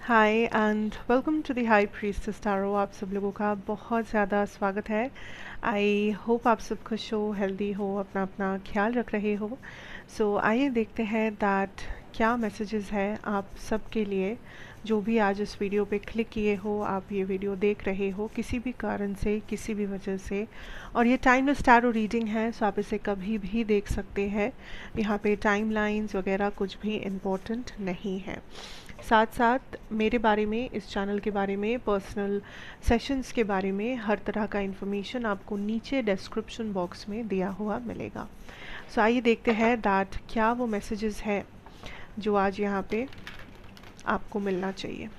Hi and welcome to the high priestess tarot. आप सब लोगों का बहुत ज़्यादा स्वागत है। आई होप आप सब खुश हो, हेल्दी हो, अपना अपना ख्याल रख रहे हो। सो आइए देखते हैं दैट क्या मैसेजेस है आप सब के लिए। जो भी आज इस वीडियो पे क्लिक किए हो, आप ये वीडियो देख रहे हो किसी भी कारण से, किसी भी वजह से, और ये टाइमलेस टैरो रीडिंग है, सो आप इसे कभी भी देख सकते हैं। यहाँ पे टाइम लाइन्स वगैरह कुछ भी इम्पोर्टेंट नहीं है। साथ साथ मेरे बारे में, इस चैनल के बारे में, पर्सनल सेशंस के बारे में हर तरह का इन्फॉर्मेशन आपको नीचे डिस्क्रिप्शन बॉक्स में दिया हुआ मिलेगा। सो आइए देखते हैं दैट क्या वो मैसेजेस है जो आज यहाँ पे आपको मिलना चाहिए।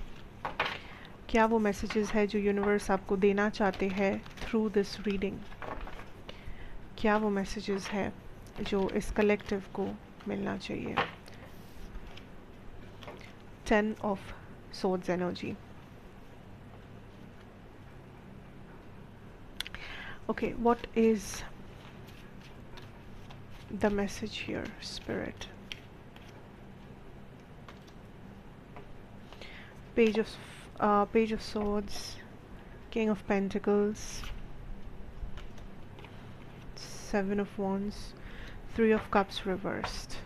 क्या वो मैसेजेस है जो यूनिवर्स आपको देना चाहते हैं थ्रू दिस रीडिंग। क्या वो मैसेजेस है जो इस कलेक्टिव को मिलना चाहिए। 10 of swords energy. Okay, what is the message here, Spirit? Page of Swords, King of Pentacles, Seven of Wands, Three of Cups reversed.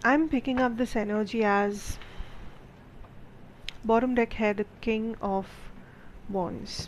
I'm picking up this energy as bottom deck है the King of Wands.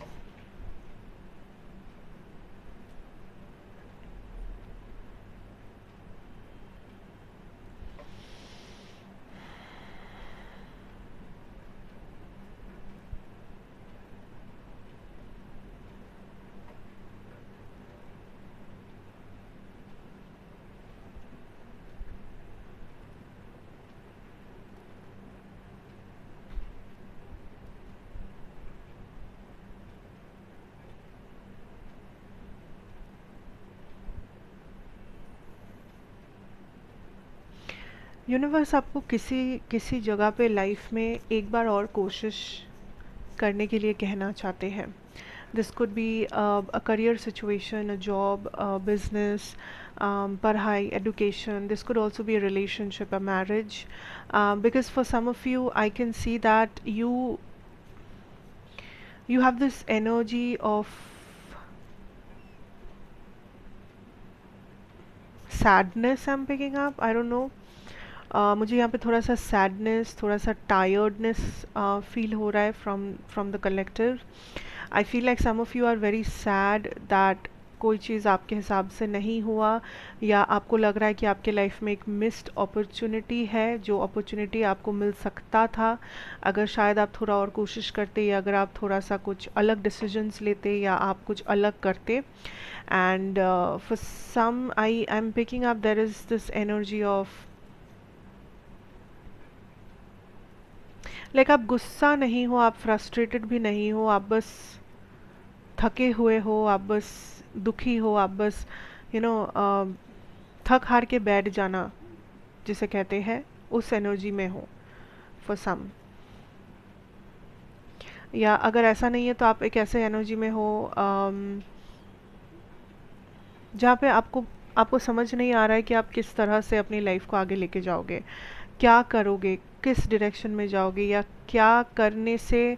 Universe आपको किसी किसी जगह पे life में एक बार और कोशिश करने के लिए कहना चाहते हैं। This could be a career situation, a job, business, पढ़ाई, education. This could also be a relationship, a marriage, because for some of you I can see that you have this energy of sadness. I'm picking up, I don't know. मुझे यहाँ पे थोड़ा सा sadness, थोड़ा सा tiredness feel हो रहा है from the collective. I feel like some of you are very sad that कोई चीज़ आपके हिसाब से नहीं हुआ, या आपको लग रहा है कि आपके लाइफ में एक मिस्ड अपॉर्चुनिटी है, जो अपॉर्चुनिटी आपको मिल सकता था अगर शायद आप थोड़ा और कोशिश करते, या अगर आप थोड़ा सा कुछ अलग डिसीजंस लेते, या आप कुछ अलग करते. And for some I am picking up there is this energy of like आप गुस्सा नहीं हो, आप फ्रस्ट्रेटेड भी नहीं हो, आप बस थके हुए हो, आप बस दुखी हो, आप बस यू नो थक हार के बैठ जाना जिसे कहते हैं, उस एनर्जी में हो फॉर सम. या अगर ऐसा नहीं है तो आप एक ऐसे एनर्जी में हो जहाँ पे आपको समझ नहीं आ रहा है कि आप किस तरह से अपनी लाइफ को आगे लेके जाओगे, क्या करोगे, किस डायरेक्शन में जाओगे, या क्या करने से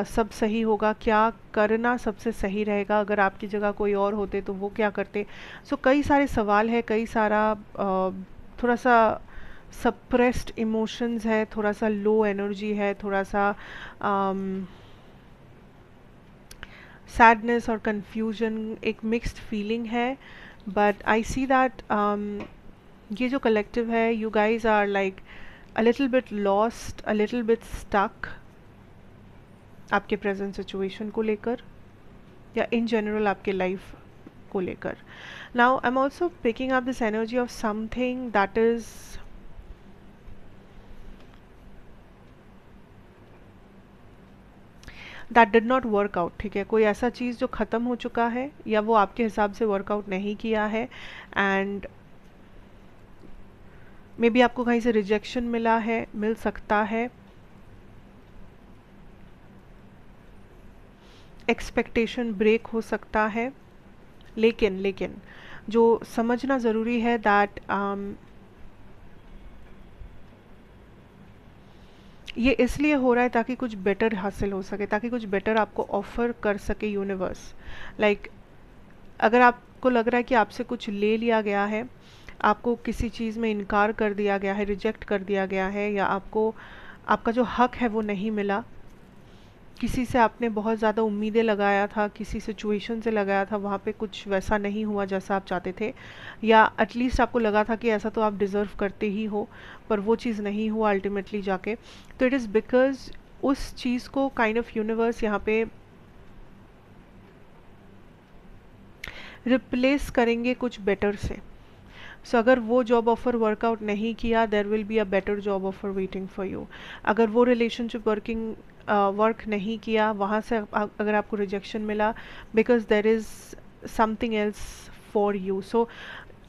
सब सही होगा, क्या करना सबसे सही रहेगा, अगर आपकी जगह कोई और होते तो वो क्या करते. सो कई सारे सवाल है, कई सारा थोड़ा सा सप्रेस्ड इमोशंस है, थोड़ा सा लो एनर्जी है, थोड़ा सा सैडनेस और कन्फ्यूजन, एक मिक्स्ड फीलिंग है. बट आई सी दैट ये जो कलेक्टिव है, you guys are like a little bit lost, a little bit stuck आपके प्रेजेंट सिचुएशन को लेकर, या इन जनरल आपके लाइफ को लेकर. Now I am also picking up this energy of something that is that did not work out. ठीक है, कोई ऐसा चीज़ जो ख़त्म हो चुका है, या वो आपके हिसाब से वर्कआउट नहीं किया है, एंड मे बी आपको कहीं से रिजेक्शन मिला है, मिल सकता है, एक्सपेक्टेशन ब्रेक हो सकता है. लेकिन जो समझना ज़रूरी है दैट ये इसलिए हो रहा है ताकि कुछ बेटर हासिल हो सके, ताकि कुछ बेटर आपको ऑफर कर सके यूनिवर्स। लाइक अगर आपको लग रहा है कि आपसे कुछ ले लिया गया है, आपको किसी चीज़ में इनकार कर दिया गया है, रिजेक्ट कर दिया गया है, या आपको आपका जो हक है वो नहीं मिला, किसी से आपने बहुत ज़्यादा उम्मीदें लगाया था, किसी सिचुएशन से लगाया था, वहाँ पे कुछ वैसा नहीं हुआ जैसा आप चाहते थे, या एटलीस्ट आपको लगा था कि ऐसा तो आप डिज़र्व करते ही हो, पर वो चीज़ नहीं हुआ अल्टीमेटली जाके, तो इट इज़ बिकॉज उस चीज़ को काइंड ऑफ यूनिवर्स यहाँ पे रिप्लेस करेंगे कुछ बेटर से। सो अगर वो जॉब ऑफर वर्कआउट नहीं किया, there will be a better job offer waiting for you. अगर वो रिलेशनशिप वर्क नहीं किया, वहाँ से अगर आपको रिजेक्शन मिला, because there is something else for you. So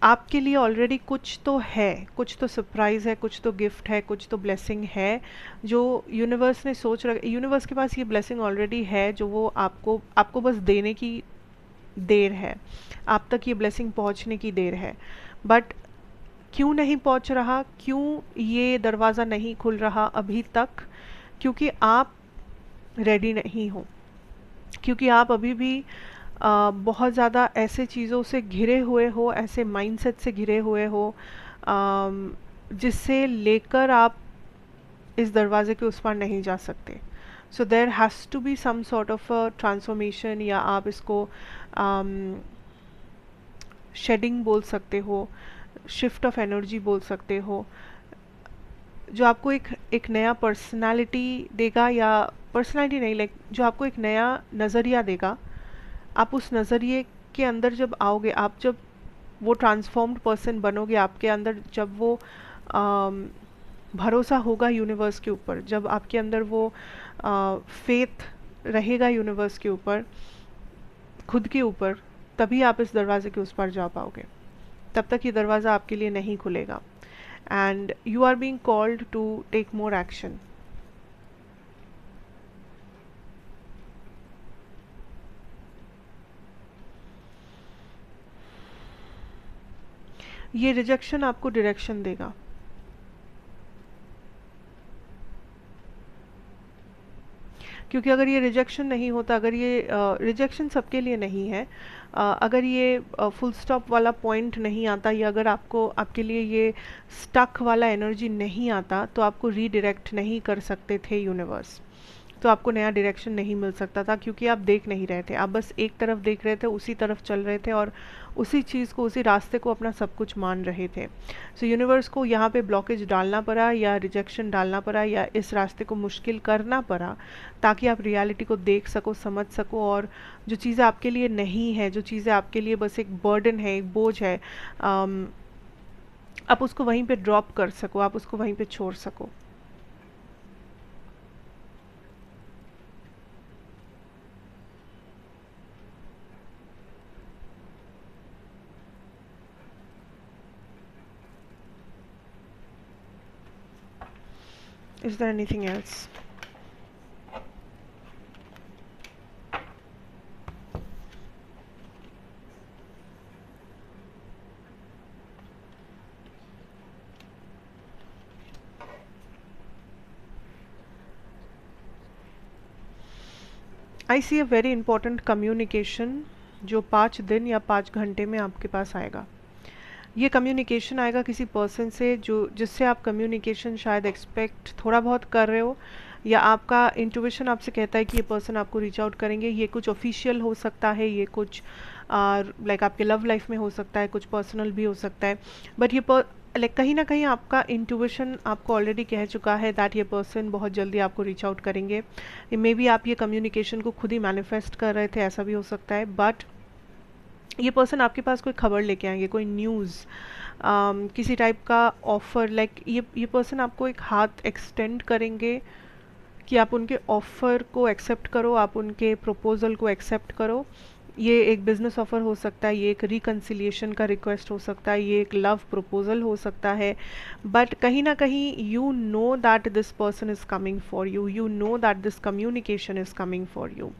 आपके लिए ऑलरेडी कुछ तो है, कुछ तो सरप्राइज़ है, कुछ तो गिफ्ट है, कुछ तो ब्लेसिंग है जो यूनिवर्स ने सोच रखा। यूनिवर्स के पास ये ब्लेसिंग ऑलरेडी है जो वो आपको आपको बस देने की देर है, आप तक ये ब्लेसिंग पहुंचने की देर है। बट क्यों नहीं पहुंच रहा, क्यों ये दरवाज़ा नहीं खुल रहा अभी तक? क्योंकि आप रेडी नहीं हो, क्योंकि आप अभी भी बहुत ज़्यादा ऐसे चीज़ों से घिरे हुए हो, ऐसे माइंडसेट से घिरे हुए हो, जिससे लेकर आप इस दरवाजे के उस पार नहीं जा सकते। So there has to be some sort of a transformation, या आप इसको शेडिंग बोल सकते हो, शिफ्ट ऑफ एनर्जी बोल सकते हो, जो आपको एक नया पर्सनालिटी देगा, या पर्सनालिटी नहीं, लाइक जो आपको एक नया नज़रिया देगा। आप उस नज़रिए के अंदर जब आओगे, आप जब वो ट्रांसफॉर्म्ड पर्सन बनोगे, आपके अंदर जब वो अम, भरोसा होगा यूनिवर्स के ऊपर, जब आपके अंदर वो फेथ रहेगा यूनिवर्स के ऊपर, खुद के ऊपर, तभी आप इस दरवाजे के उस पार जा पाओगे। तब तक ये दरवाज़ा आपके लिए नहीं खुलेगा, and you are being called to take more action. ये रिजेक्शन आपको डायरेक्शन देगा। क्योंकि अगर ये रिजेक्शन नहीं होता, अगर ये रिजेक्शन सबके लिए नहीं है, अगर ये फुल स्टॉप वाला पॉइंट नहीं आता, या अगर आपको आपके लिए ये स्टक वाला एनर्जी नहीं आता, तो आपको रीडायरेक्ट नहीं कर सकते थे यूनिवर्स, तो आपको नया डायरेक्शन नहीं मिल सकता था, क्योंकि आप देख नहीं रहे थे, आप बस एक तरफ देख रहे थे, उसी तरफ चल रहे थे, और उसी चीज़ को, उसी रास्ते को अपना सब कुछ मान रहे थे। सो यूनिवर्स को यहाँ पे ब्लॉकेज डालना पड़ा, या रिजेक्शन डालना पड़ा, या इस रास्ते को मुश्किल करना पड़ा, ताकि आप रियलिटी को देख सको, समझ सको, और जो चीज़ें आपके लिए नहीं है, जो चीज़ें आपके लिए बस एक बर्डन है, एक बोझ है, आप उसको वहीं पे ड्रॉप कर सको, आप उसको वहीं पे छोड़ सको। Is there anything else? I see a very important communication जो 5 दिन या 5 घंटे में आपके पास आएगा। ये कम्युनिकेशन आएगा किसी पर्सन से जो जिससे आप कम्युनिकेशन शायद एक्सपेक्ट थोड़ा बहुत कर रहे हो, या आपका इंट्यूशन आपसे कहता है कि ये पर्सन आपको रीच आउट करेंगे। ये कुछ ऑफिशियल हो सकता है, ये कुछ लाइक आपके लव लाइफ में हो सकता है, कुछ पर्सनल भी हो सकता है, बट ये लाइक कहीं ना कहीं आपका इंट्यूशन आपको ऑलरेडी कह चुका है दैट ये पर्सन बहुत जल्दी आपको रीच आउट करेंगे। मे बी आप ये कम्युनिकेशन को खुद ही मैनिफेस्ट कर रहे थे, ऐसा भी हो सकता है, बट ये पर्सन आपके पास कोई खबर लेके आएंगे, कोई न्यूज़, किसी टाइप का ऑफ़र, लाइक ये पर्सन आपको एक हाथ एक्सटेंड करेंगे कि आप उनके ऑफ़र को एक्सेप्ट करो, आप उनके प्रपोज़ल को एक्सेप्ट करो। ये एक बिज़नेस ऑफ़र हो सकता है, ये एक रिकन्सिलिएशन का रिक्वेस्ट हो सकता है, ये एक लव प्रपोज़ल हो सकता है, बट कहीं ना कहीं you know that this person is coming for you, you know that this communication is coming for you.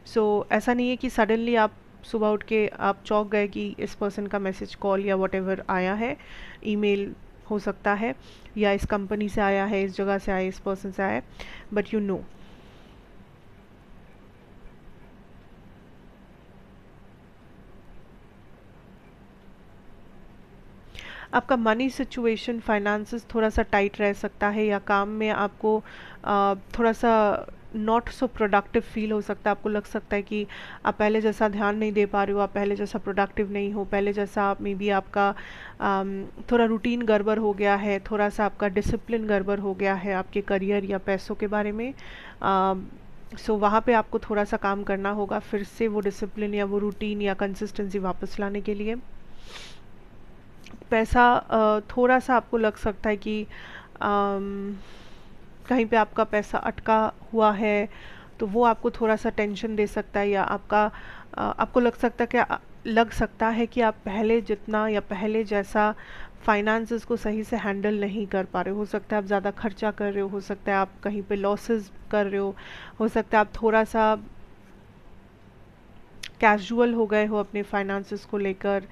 So ऐसा नहीं है कि सडनली आप सुबह उठ के आप चौंक गए कि इस पर्सन का मैसेज, कॉल या वॉट एवर आया है, ईमेल, हो सकता है, या इस कंपनी से आया है, इस जगह से आया है, इस पर्सन से आया है, बट यू नो। आपका मनी सिचुएशन, फाइनेंसेस थोड़ा सा टाइट रह सकता है, या काम में आपको थोड़ा सा नॉट सो प्रोडक्टिव फील हो सकता है। आपको लग सकता है कि आप पहले जैसा ध्यान नहीं दे पा रहे हो, आप पहले जैसा प्रोडक्टिव नहीं हो, पहले जैसा आप मे बी आपका थोड़ा रूटीन गड़बड़ हो गया है, थोड़ा सा आपका डिसिप्लिन गड़बड़ हो गया है आपके करियर या पैसों के बारे में। सो वहाँ पे आपको थोड़ा सा काम करना होगा फिर से वो डिसिप्लिन या वो रूटीन या कंसिस्टेंसी वापस लाने के लिए। पैसा थोड़ा सा आपको लग सकता है कि कहीं पे आपका पैसा अटका हुआ है, तो वो आपको थोड़ा सा टेंशन दे सकता है, या आपको लग सकता है कि आप पहले जितना या पहले जैसा फाइनेंसेस को सही से हैंडल नहीं कर पा रहे हो सकता है आप ज़्यादा खर्चा कर रहे हो सकता है आप कहीं पे लॉसेस कर रहे हो सकता है आप थोड़ा सा कैजुअल हो गए हो अपने फाइनेंसेस को लेकर,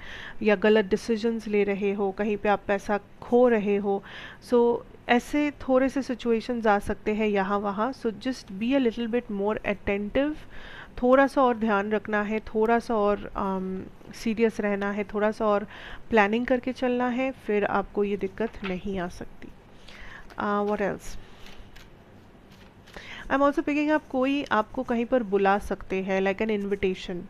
या गलत डिसीजंस ले रहे हो, कहीं पे आप पैसा खो रहे हो। सो ऐसे थोड़े से सिचुएशंस आ सकते हैं यहाँ वहाँ। So just be a little bit more attentive, थोड़ा सा और ध्यान रखना है, थोड़ा सा और सीरियस रहना है, थोड़ा सा और प्लानिंग करके चलना है, फिर आपको ये दिक्कत नहीं आ सकती। What else, I am also picking up, कोई आपको कहीं पर बुला सकते हैं, लाइक एन इनविटेशन,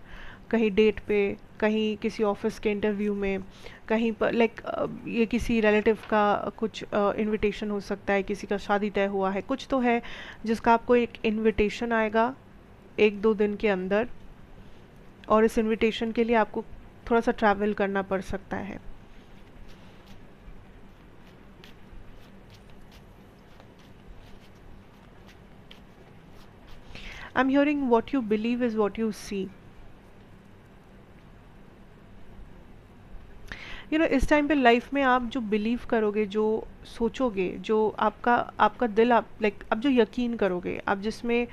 कहीं डेट पे, कहीं किसी ऑफिस के इंटरव्यू में, कहीं पर लाइक ये किसी रिलेटिव का कुछ इनविटेशन हो सकता है, किसी का शादी तय हुआ है, कुछ तो है जिसका आपको एक इनविटेशन आएगा 1-2 दिन के अंदर, और इस इनविटेशन के लिए आपको थोड़ा सा ट्रैवल करना पड़ सकता है। I am hearing what you believe is what you see. You know this time पे लाइफ में आप जो बिलीव करोगे, जो सोचोगे, जो आपका आपका दिल आप लाइक आप जो यकीन करोगे, आप जिसमें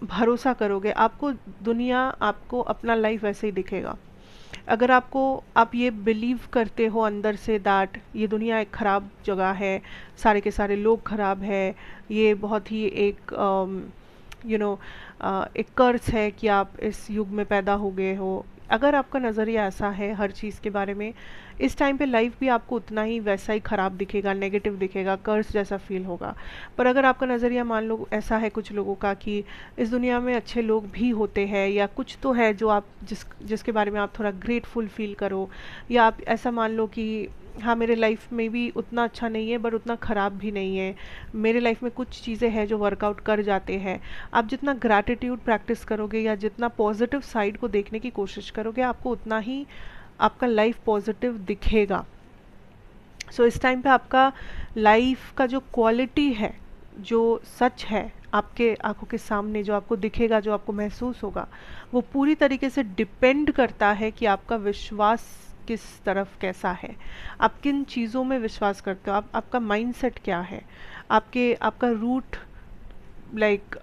भरोसा करोगे, आपको दुनिया, आपको अपना लाइफ वैसे ही दिखेगा। अगर आप ये बिलीव करते हो अंदर से दैट ये दुनिया एक ख़राब जगह है, सारे के सारे लोग ख़राब है, ये बहुत ही एक एक कर्स है कि आप इस युग में पैदा हो गए हो, अगर आपका नज़रिया ऐसा है हर चीज़ के बारे में, इस टाइम पे लाइफ भी आपको उतना ही वैसा ही ख़राब दिखेगा, नेगेटिव दिखेगा, कर्स जैसा फील होगा। पर अगर आपका नज़रिया मान लो ऐसा है कुछ लोगों का कि इस दुनिया में अच्छे लोग भी होते हैं, या कुछ तो है जो आप जिसके बारे में आप थोड़ा ग्रेटफुल फील करो, या आप ऐसा मान लो कि हाँ मेरे लाइफ में भी उतना अच्छा नहीं है बट उतना ख़राब भी नहीं है, मेरे लाइफ में कुछ चीज़ें हैं जो वर्कआउट कर जाते हैं। आप जितना ग्रैटिट्यूड प्रैक्टिस करोगे या जितना पॉजिटिव साइड को देखने की कोशिश करोगे, आपको उतना ही आपका लाइफ पॉजिटिव दिखेगा। सो इस टाइम पे आपका लाइफ का जो क्वालिटी है, जो सच है आपके आंखों के सामने, जो आपको दिखेगा, जो आपको महसूस होगा, वो पूरी तरीके से डिपेंड करता है कि आपका विश्वास किस तरफ कैसा है, आप किन चीज़ों में विश्वास करते हो, आपका माइंडसेट क्या है, आपका रूट लाइक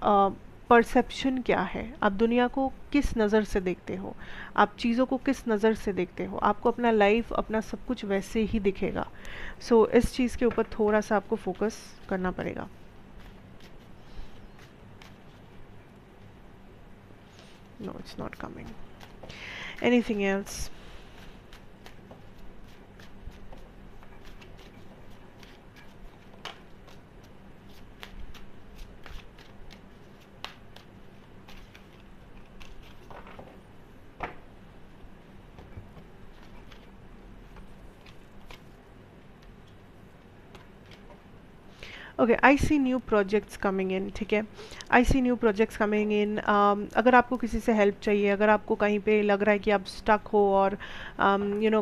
परसेप्शन क्या है, आप दुनिया को किस नज़र से देखते हो, आप चीज़ों को किस नज़र से देखते हो, आपको अपना लाइफ, अपना सब कुछ वैसे ही दिखेगा। सो इस चीज़ के ऊपर थोड़ा सा आपको फोकस करना पड़ेगा। No it's not coming. Anything else? Okay, I see new projects coming in, ठीक है, I see new projects coming in. अगर आपको किसी से हेल्प चाहिए, अगर आपको कहीं पे लग रहा है कि आप स्टक हो और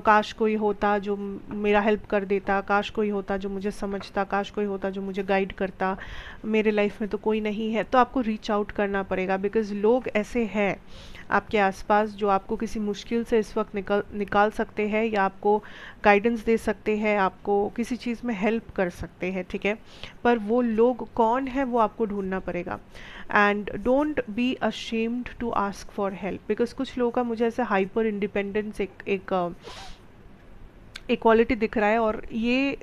काश कोई होता जो मेरा हेल्प कर देता, काश कोई होता जो मुझे समझता, काश कोई होता जो मुझे गाइड करता, मेरे लाइफ में तो कोई नहीं है, तो आपको रीच आउट करना पड़ेगा, बिकॉज लोग ऐसे हैं आपके आसपास जो आपको किसी मुश्किल से इस वक्त निकाल सकते हैं, या आपको गाइडेंस दे सकते हैं, आपको किसी चीज़ में हेल्प कर सकते हैं, ठीक है। पर वो लोग कौन है वो आपको ढूंढना पड़ेगा। And don't be ashamed to ask for help, because कुछ लोगों का मुझे ऐसे हाइपर इंडिपेंडेंस एक इक्वालिटी दिख रहा है। और ये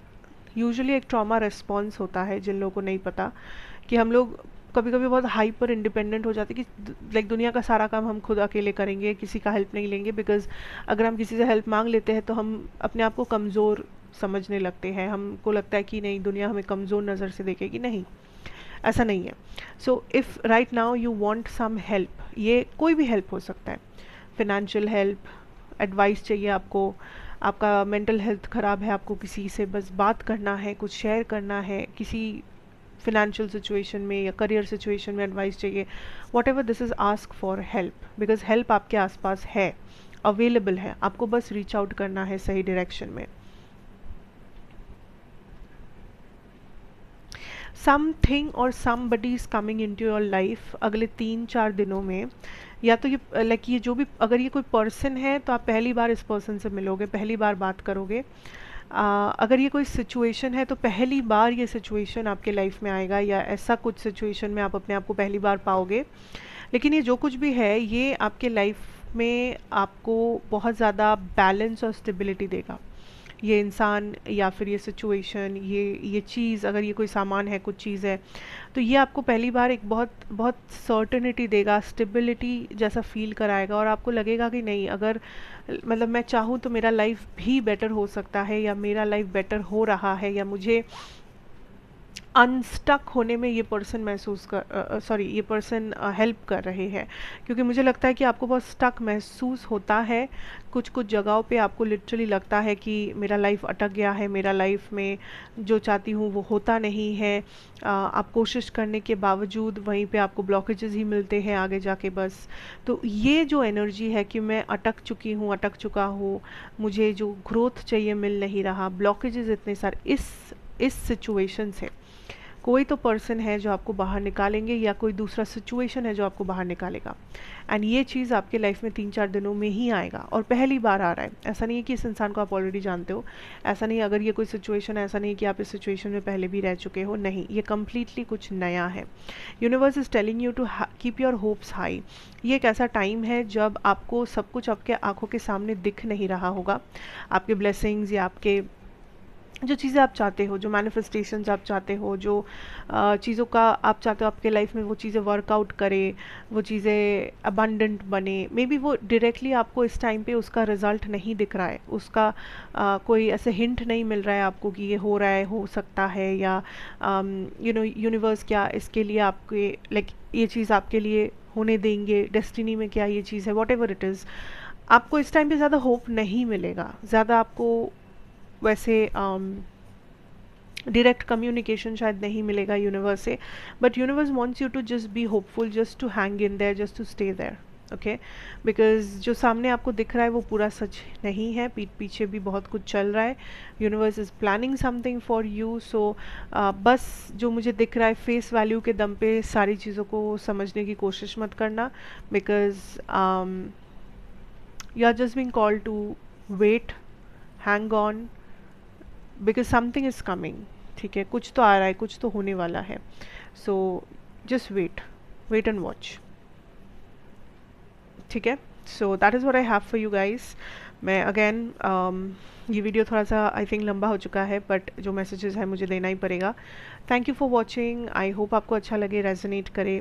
यूजुअली एक ट्रॉमा रिस्पॉन्स होता है, जिन लोगों को नहीं पता कि हम लोग कभी कभी बहुत हाइपर इंडिपेंडेंट हो जाते हैं कि लाइक दुनिया का सारा काम हम खुद अकेले करेंगे, किसी का हेल्प नहीं लेंगे। बिकॉज अगर हम किसी से हेल्प मांग लेते हैं तो हम अपने आप को कमज़ोर समझने लगते हैं, हमको लगता है कि नहीं दुनिया हमें कमज़ोर नज़र से देखेगी। नहीं, ऐसा नहीं है। So if right now you want some help, ये कोई भी हेल्प हो सकता है, फिनेंशियल हेल्प, एडवाइस चाहिए आपको, आपका मेंटल हेल्थ ख़राब है, आपको किसी से बस बात करना है, कुछ शेयर करना है, किसी फिनेंशियल सिचुएशन में या करियर सिचुएशन में एडवाइस चाहिए, what ever this is, ask for help. Because help आपके आसपास है, अवेलेबल है, आपको बस रीच आउट करना है सही डायरेक्शन में। समथिंग और somebody is coming into your life अगले 3-4 दिनों में। या तो ये लाइक ये जो भी, अगर ये कोई पर्सन है तो आप पहली बार इस पर्सन से मिलोगे, पहली बार बात करोगे। अगर ये कोई सिचुएशन है तो पहली बार ये सिचुएशन आपके लाइफ में आएगा, या ऐसा कुछ सिचुएशन में आप अपने आप को पहली बार पाओगे। लेकिन ये जो कुछ भी है ये आपके लाइफ में आपको बहुत ज़्यादा बैलेंस और स्टेबिलिटी देगा। ये इंसान या फिर ये सिचुएशन, ये चीज़, अगर ये कोई सामान है, कुछ चीज़ है, तो ये आपको पहली बार एक बहुत बहुत सर्टेनिटी देगा, स्टेबिलिटी जैसा फील कराएगा। और आपको लगेगा कि नहीं, अगर मतलब मैं चाहूँ तो मेरा लाइफ भी बेटर हो सकता है, या मेरा लाइफ बेटर हो रहा है, या मुझे अनस्टक होने में ये पर्सन महसूस कर सॉरी ये पर्सन हेल्प कर रहे हैं। क्योंकि मुझे लगता है कि आपको बहुत स्टक महसूस होता है, कुछ कुछ जगहों पे आपको लिटरली लगता है कि मेरा लाइफ अटक गया है, मेरा लाइफ में जो चाहती हूँ वो होता नहीं है। आप कोशिश करने के बावजूद वहीं पे आपको ब्लॉकेजेस ही मिलते हैं आगे जाके बस। तो ये जो एनर्जी है कि मैं अटक चुकी हूँ, अटक चुका हूँ, मुझे जो ग्रोथ चाहिए मिल नहीं रहा, ब्लॉकेजेस इतने सारे इस सिचुएशन से, कोई तो पर्सन है जो आपको बाहर निकालेंगे, या कोई दूसरा सिचुएशन है जो आपको बाहर निकालेगा। एंड ये चीज़ आपके लाइफ में 3-4 दिनों में ही आएगा, और पहली बार आ रहा है। ऐसा नहीं है कि इस इंसान को आप ऑलरेडी जानते हो, ऐसा नहीं, अगर ये कोई सिचुएशन है, ऐसा नहीं कि आप इस सिचुएशन में पहले भी रह चुके हो, नहीं, ये कम्प्लीटली कुछ नया है। Universe is telling you to keep your hopes high. ये एक ऐसा टाइम है जब आपको सब कुछ आपके आंखों के सामने दिख नहीं रहा होगा, आपके ब्लेसिंग्स या आपके जो चीज़ें आप चाहते हो, जो मैनिफेस्टेशंस आप चाहते हो, जो चीज़ों का आप चाहते हो आपके लाइफ में वो चीज़ें वर्कआउट करे, वो चीज़ें अबंडेंट बने। मे बी वो डायरेक्टली आपको इस टाइम पे उसका रिजल्ट नहीं दिख रहा है, उसका कोई ऐसे हिंट नहीं मिल रहा है आपको कि ये हो रहा है, हो सकता है, या यूनिवर्स क्या इसके लिए आपके लाइक ये चीज़ आपके लिए होने देंगे, डेस्टिनी में क्या ये चीज़ है, वॉट एवर इट इज़। आपको इस टाइम पे ज़्यादा होप नहीं मिलेगा, ज़्यादा आपको वैसे डायरेक्ट कम्युनिकेशन शायद नहीं मिलेगा यूनिवर्स से। But universe wants you to just be hopeful, just to hang in there, just to stay there, okay. Because जो सामने आपको दिख रहा है वो पूरा सच नहीं है, पीठ पीछे भी बहुत कुछ चल रहा है। Universe is planning something for you. So बस जो मुझे दिख रहा है फेस वैल्यू के दम पे सारी चीज़ों को समझने की कोशिश मत करना। Because you are just being called to wait, hang on, because something is coming. ठीक है, कुछ तो आ रहा है, कुछ तो होने वाला है। So just wait, wait and watch. ठीक है, so that is what I have for you guys. मैं अगेन ये वीडियो थोड़ा सा आई थिंक लंबा हो चुका है, बट जो मैसेजेस है मुझे देना ही पड़ेगा। Thank you for watching. I hope आपको अच्छा लगे, रेजोनेट करे।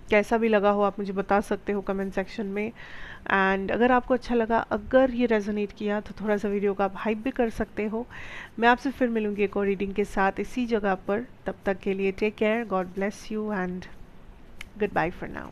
कैसा भी लगा हो आप मुझे बता सकते हो कमेंट सेक्शन में। एंड अगर आपको अच्छा लगा, अगर ये रेजोनेट किया, तो थोड़ा सा वीडियो का आप हाइप भी कर सकते हो। मैं आपसे फिर मिलूंगी एक और रीडिंग के साथ इसी जगह पर। तब तक के लिए take care, God bless you and good bye for now.